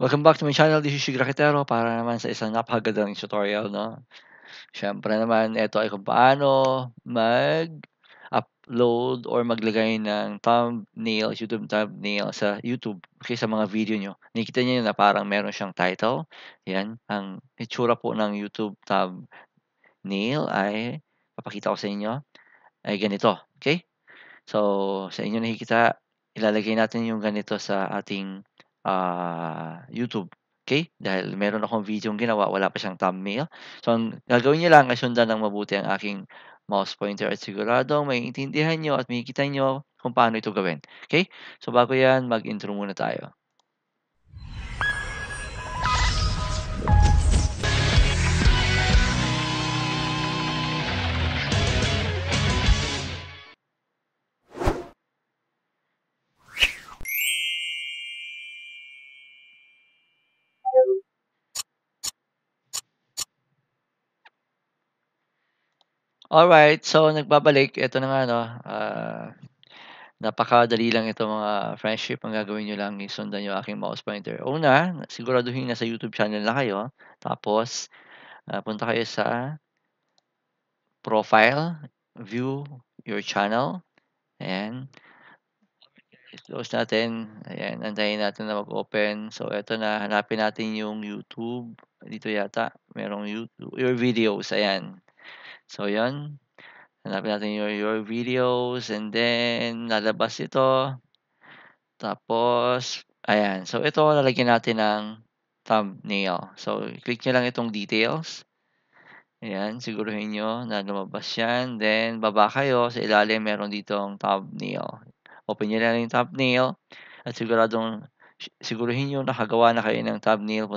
Welcome back to my channel. This is Shi Graketero para naman sa isang napakagandang tutorial, 'no. Siyempre naman ito ay kung paano mag-upload or maglagay ng thumbnail, YouTube thumbnail sa YouTube, okey, sa mga video niyo. Nakikita niyo na parang meron siyang title, 'yan. Ang itsura po ng YouTube thumbnail ay papakita ko sa inyo, ay ganito, okey? So, sa inyo nakikita, ilalagay natin yung ganito sa ating, YouTube, okey? Dahil meron akong videong ginawa, wala pa siyang thumbnail. So, ang gagawin niyo lang ay sundan ng mabuti ang aking mouse pointer at siguradong maiintindihan niyo at makikita niyo kung paano ito gawin, okey? So, bago 'yan, mag-intro muna tayo. Alright, so nagbabalik, eto na nga 'no, napakadali lang ito mga friendship, ang gagawin niyo lang is sundan yung aking mouse pointer. Una, siguraduhin nasa YouTube channel na kayo, tapos, punta kayo sa profile, view your channel, ayan. I-close natin, ayan, antayin natin na mag-open. So eto na, hanapin natin yung YouTube, dito yata merong your videos, ayan. So 'yun, hanapin natin your videos and then lalabas ito. Tapos ayan, so ito lalagyan natin ng thumbnail. So click niyo lang itong details, ayan, siguraduhin niyo na lumabas 'yan, then baba kayo, sa ilalim meron ditong thumbnail. Open niyo lang yung thumbnail at siguraduhin niyo nakagawa na kayo ng thumbnail,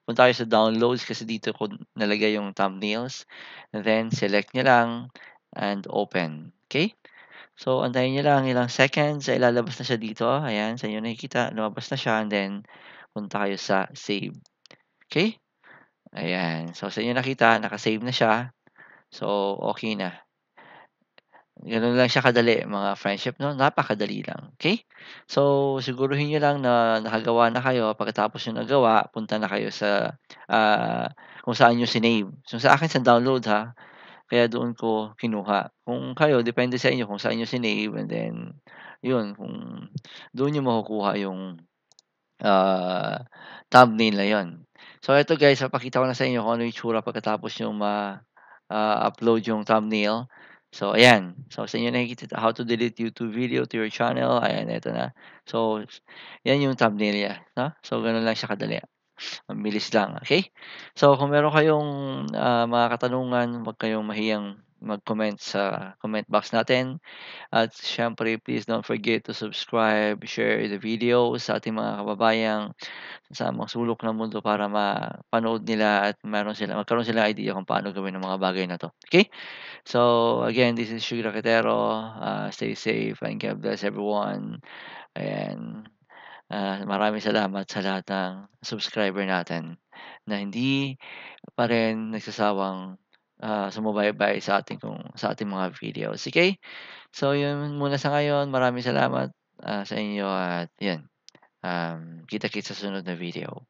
punta kayo sa downloads kasi dito ko nalagay yung thumbnails, and then select niyo lang and open, okey? So, antayin niyo lang ilang seconds ay lalabas na siya dito, ayan, sa inyo nakikita lumabas na siya and then punta kayo sa save, okey? Ayan, so sa inyo nakita naka-save na siya, so okey na. Gano'n lang siya kadali mga friendship 'no, napakadali lang, okey? So, siguraduhin niyo lang na nakagawa na kayo, pagkatapos niyo nagawa punta na kayo sa, kung saan niyo sinave. So, sa akin sa download ha, kaya doon ko kinuha. Kung kayo depende sa inyo kung saan niyo sinave and then 'yun, kung doon niyo makukuha yung, thumbnail na 'yun. So eto guys, papakita ko na sa inyo kung ano yung itsura pagkatapos niyong upload yung thumbnail. So ayan, so sa inyo nakikita how to delete YouTube video to your channel, ayan eto na. So 'yan yung thumbnail niya 'no, so gano'n lang siya kadali. Ang bilis lang, okay. So kung meron kayong, mga katanungan, huwag kayong mahiyang mag-comment sa comment box natin. At siyempre please don't forget to subscribe, share the video sa ating mga kababayang sa mga sulok ng mundo para mapanood nila at magkaroon sila idea kung paano gawin ang mga bagay na 'to, okay. So again, this is Sugar Raketero, stay safe and God bless everyone, and maraming salamat sa lahat ng subscriber natin na hindi pa rin nagsasawang, sumubaybay sa ating mga videos, okey? So yun muna sa ngayon, maraming salamat, sa inyo at yun, kita-kits sa susunod na video.